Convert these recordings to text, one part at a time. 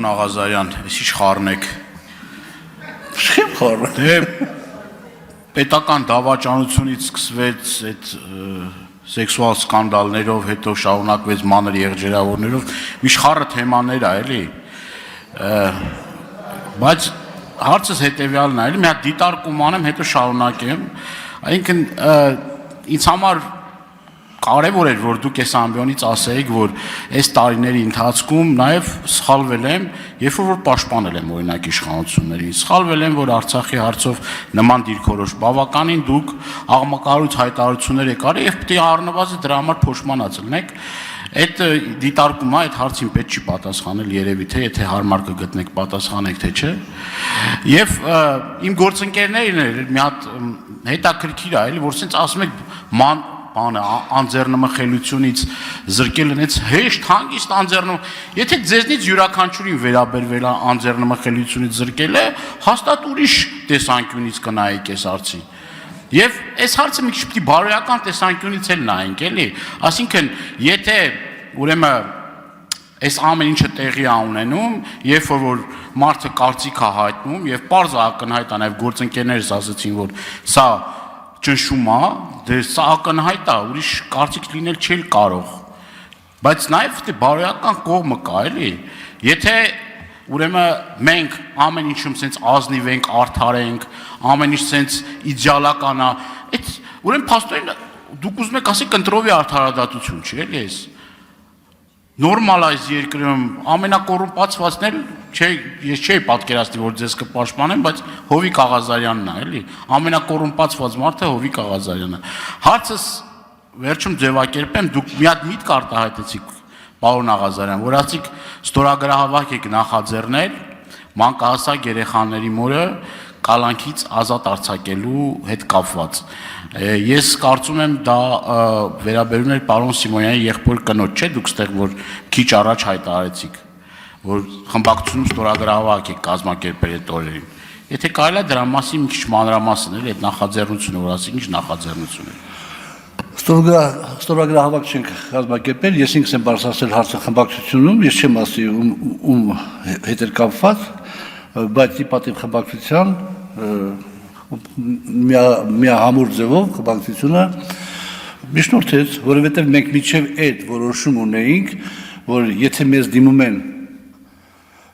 Պարոն Աղազարյան, ես ինչ խառնեք։ Չեմ խառն։ Դե պետական դավաճանությունից սկսվեց այդ սեքսուալ սկանդալներով, հետո շարունակվեց մանր եղջերավորներով, մի խառը թեմաներ ա, էլի։ Բայց հարցս հետևյալն է, էլի, մի հատ դիտարկում անեմ, հետո շարունակեմ։ Այսինքն ինձ համար կարևոր էր, որ դուք այս ամբիոնից ասեիք, որ այս տարիների ընթացքում նաև սխալվել եմ, երբ որ պաշտպանել եմ օրինակ իշխանություններին, սխալվել եմ, որ Արցախի հարցով նման դիրքորոշ բավականին դուք աղմկարույց հայտարարություններ եք արել եւ պետք է առնվազն դրա համար փոշմանած լինեք։ Այդ դիտարկումը այդ հարցին պետք չի պատասխանել երևի թե եթե հարմար կգտնեք պատասխանեք թե չէ։ Եվ իմ գործընկերներն էլ մի հատ հետաքրքիր է, էլի, որ ասենց ասում եք բանը անձեռնմխելությունից զրկել են, հեշտ հանգիստ անձեռնում, եթե ձեզնից յուրաքանչյուրին վերաբերվել է անձեռնմխելությունից զրկել է, հաստատ ուրիշ տեսանկյունից կնայեք այս հարցին։ Եվ այս հարցը մի քիչ պիտի բարոյական տեսանկյունից էլ նայենք, էլի, այսինքն եթե ուրեմն այս ամեն ինչը տեղի է ունենում, երբ որ մարդը կարծիք է հայտնում եւ պարզ ակնհայտ է, նաեւ գործընկերներս ասացին, որ սա ճնշում է, դե սա ակնհայտ է, ուրիշ կարծիք լինել չի կարող։ Բայց նաև դե բարոյական կողմը կա, էլի։ Եթե ուրեմն մենք ամեն ինչում sense ազնիվ ենք, արդար ենք, ամեն ինչ sense իդեալական է, այդ ուրեմն փաստորեն դուք ուզում եք ասեք ընտրովի արդարադատություն չի, էլի էս։ Նորմալ այս երկրում ամենակոռումպացվածն էլ չէ, ես չէի պատկերացնի, որ ձեզ կպաշտպանեմ, բայց Հովիկ Աղազարյանն է, էլի, ամենակոռումպացված մարդը Հովիկ Աղազարյանն է։ Հարցս վերջում ձևակերպեմ, դուք մի հատ միտք արտահայտեցիք, պարոն Աղազարյան, որ ասիք ստորագրահավաք եք նախաձեռնել մանկահասակ երեխաների մորը կալանքից ազատ արձակելու հետ կապված։ Ես կարծում եմ դա վերաբերում էր պարոն Սիմոնյանի եղբոր կնոջ, չէ՞, դուք ստեղ որ քիչ առաջ հայտարարեցիք, որ խմբակցությունում ստորագրահավաք եք կազմակերպել այդ օրերին։ Եթե կարելի է դրա մասին մի քիչ մանրամասն էլ այդ նախաձեռնությունը, որ ասեք, ինչ նախաձեռնություն է։ Ստորագրահավաք չենք կազմակերպել, ես ինքս եմ բարձրացրել հարցը խմբակցությունում, ես չեմ ասի ում հետ էր կապված, բայց ի պատիվ խմբակցության միահամուր ձևով խմբակցությունը միջնորդեց, որովհետև մենք միջև այդ որոշում ունեինք, որ եթե մեզ դիմում են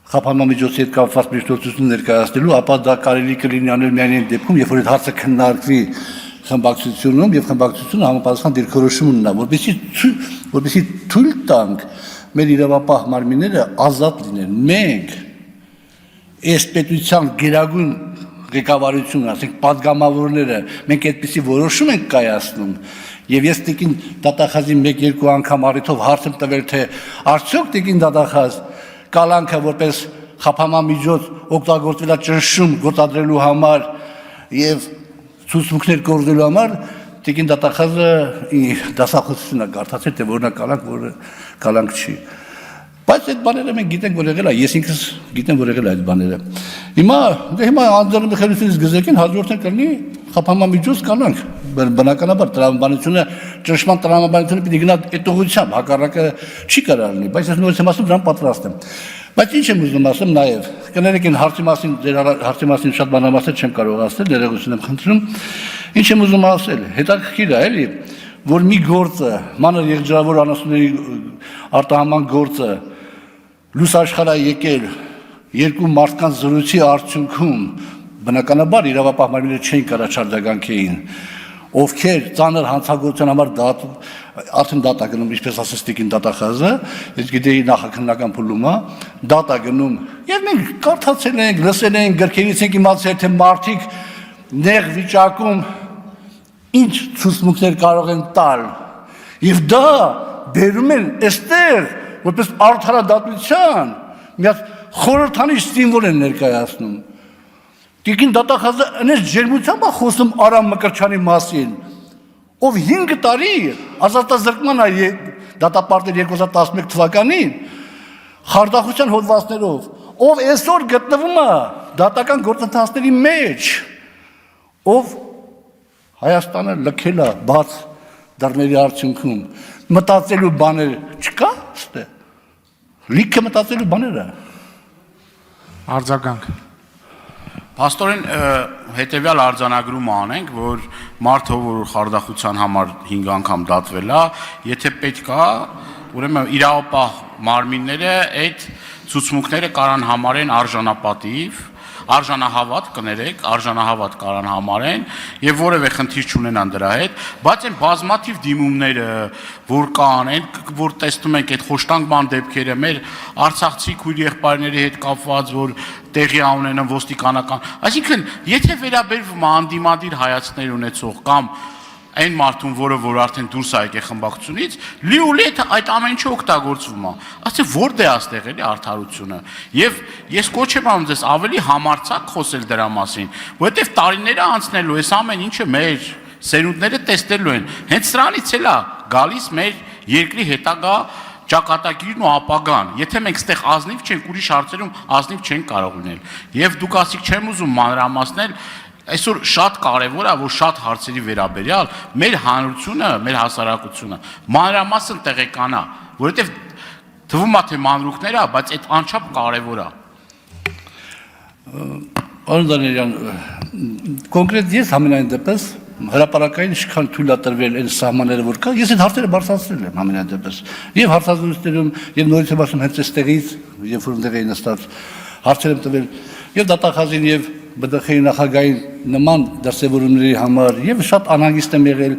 խափանմամիջոցի հետ կապված միջնորդություն ներկայացնելու, ապա դա կարելի կլինի անել միայն այն դեպքում, երբ որ այդ հարցը քննարկվի խմբակցությունում եւ խմբակցությունը համապատասխան դիրքորոշում ունենա, որպեսզի թույլ տանք մեր իրավապահ մարմինները ազատ լինեն։ Մենք այս պետության գերագույն ղեկավարությունը, ասենք падգամավորները, մենք այդպիսի որոշում ենք կայացնում եւ ես տիկին դատախազին 1-2 անգամ առիթով հարց եմ տվել, թե արդյոք տիկին դատախազ կալանքը որպես խափանմամիջոց օգտագործվել է ճնշում գործադրելու համար եւ ցուցմունքներ կորզելու համար, տիկին դատախազը դասախոսություն է կարդացել, թե որն է կալանք, որը կալանք չի։ Բայց այդ բաները մենք գիտենք, որ եղել է, ես ինքս գիտեմ, որ եղել է այդ բաները։ Հիմա անձեռնմխելությունից գզեկին հաջորդն կլինի խափանմամիջոց կանանք, բնականաբար տրամաբանությունը, ճնշման տրամաբանությունը պիտի գնա այդ ուղղությամբ, հակառակը չի կարող լինի, բայց ես նորից եմ ասում, դրան պատրաստ եմ։ Բայց ինչ եմ ուզում ասեմ նաև, կներեք այն հարցի մասին շատ բանամասներ չեմ կարող ասել, ներողություն եմ խնդրում, ինչ եմ ուզում ասել, հետաքրքիր է, էլի, որ մի գործը, մանր եղջերավոր անասունների արտահանման գործը լույս աշխարհ է եկել երկու մարդկանց զրույցի արդյունքում, բնականաբար իրավապահ մարմինները չէին կարող չարձագանքեին, ովքեր ծանր հանցագործության համար արդեն դատա գնում, ինչպես ասեց տիկին դատախազը, ես գիտեի նախաքննական փուլումը, դատա գնում, եւ մենք կարդացել ենք, լսել ենք, գրքերից ենք իմացել, թե մարդիկ նեղ վիճակում ինչ ցուցմունքներ կարող են տալ, եւ դա բերում են այստեղ, որպես արդարադատության, մի հատ խորհրդանիշ սիմվոլ են ներկայացնում։ Տիկին դատախազը այնպես ջերմությամբ է խոսում Արամ Մկրտչյանի մասին, ով 5 տարի ազատազրկման է դատապարտել 2011 թվականին խարդախության հոդվածներով, ով այսօր գտնվում է դատական գործընթացների մեջ, ով Հայաստանը լքել է բաց դռների արդյունքում, մտածելու բաներ չկա, ստե։ Լիքը մտածելու բաներ է։ Արձագանք։ Պաստորեն հետևյալ արձանագրում անենք, որ մարդը, որ խարդախության համար 5 անգամ դատվել է, եթե պետք է, ուրեմն իրավապահ մարմինները այդ ցուցմունքները կարան համարեն արժանապատիվ, արժանահավատ կներեք, արժանահավատ կարան համարեն եւ որևէ խնդիր չունենան դրա հետ, բայց այն բազմաթիվ դիմումները, որ կան, այն որ տեսնում ենք այդ խոշտանգման դեպքերը մեր արցախցի քույր եղբայրների հետ կապված, որ տեղի ունենան ոստիկանական, այսինքն եթե վերաբերվում անդիմադիր հայացքներ ունեցող կամ այն մարդուն, որ արդեն դուրս է եկել խմբակցությունից, լիուլի այդ ամեն ինչը օգտագործվում է։ Ասե որտե է այստեղ էլի արդարությունը։ Եվ ես կոչ եմ անում ձեզ ավելի համարձակ խոսել դրա մասին, որովհետև տարիները անցնելու այս ամեն ինչը մեր սերունդները տեսնելու են։ Հենց սրանից էլ է գալիս մեր երկրի հետագա ճակատագիրն ու ապագան։ Եթե մենք ստեղ ազնիվ չենք, ուրիշ հարցերում ազնիվ չենք կարող լինել։ Եւ դուք ասիք չեմ ուզում մանրամասնել, այսօր շատ կարևոր է, որ շատ հարցերի վերաբերյալ մեր հանրությունը, մեր հասարակությունը մանրամասն տեղեկանա, որովհետև թվում է թե մանրուքներ է, բայց այդ անչափ կարևոր է։ Պարոն Դանիելյան, կոնկրետ ես ամենայն դեպս հրապարակային ինչքան թույլ է տրվել այն սահմանները, որ կա, ես այդ հարցերը բարձրացրել եմ ամենայն դեպս։ Եվ հարցազրույցներում, եւ նորից եմ ասում հենց այստեղից, երբ որ ընդեղ էին նստած, հարցեր եմ տվել եւ դատախազին եւ ԲԴԽ-ի նախագահային նման դրսևորումների համար եւ շատ անհանգիստ եմ եղել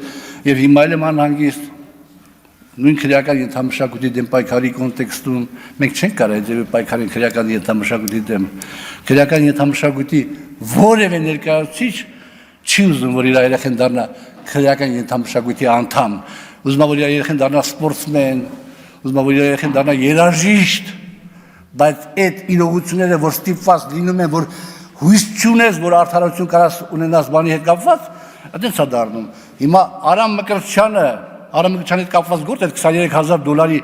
եւ հիմա էլ եմ անհանգիստ նույն քրեական ենթամշակույթի դեմ պայքարի կոնտեքստում մենք չենք կարող այդ պայքարին քրեական ենթամշակույթի դեմ քրեական ենթամշակույթի որևէ ներկայացուցիչ չի ուզում որ իր երեխան դառնա քրեական ենթամշակույթի անդամ ուզում է որ իր երեխան դառնա սպորտսմեն ուզում է որ իր երեխան դառնա երաժիշտ բայց այդ իրողությունները որ ստիպված լինում են որ հույս չունես, որ արդարություն կարաս ունենաս բանի հետ կապված, այդպես է դառնում։ Հիմա Արամ Մկրտչյանի հետ կապված գործը $23,000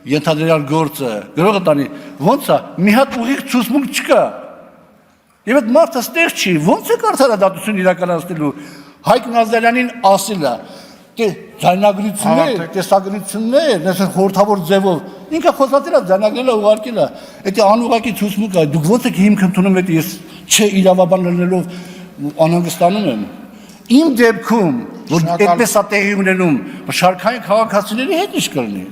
ենթադրյալ գործը, գրողը տանի, ոնց է, մի հատ ուղիղ ցուցմունք չկա։ Եվ այդ մարդը ստեղ չի, ոնց է արդարադատություն իրականացնելու։ Հայկ Նազարյանին ասել է, ձայնագրություններ, տեսագրություններ, այսպես խորհրդավոր ձևով, ինքը խոսացել է, ձայնագրել է, ուղարկել է, դա անուղակի ցուցմունք է, դուք ոնց եք հիմք ընդունում եք ես չէ իրավաբան լինելով անհանգստանում եմ։ Իմ դեպքում, որ այդպես է տեղի ունենում, շարքային քաղաքացիների հետ ինչ կլինի։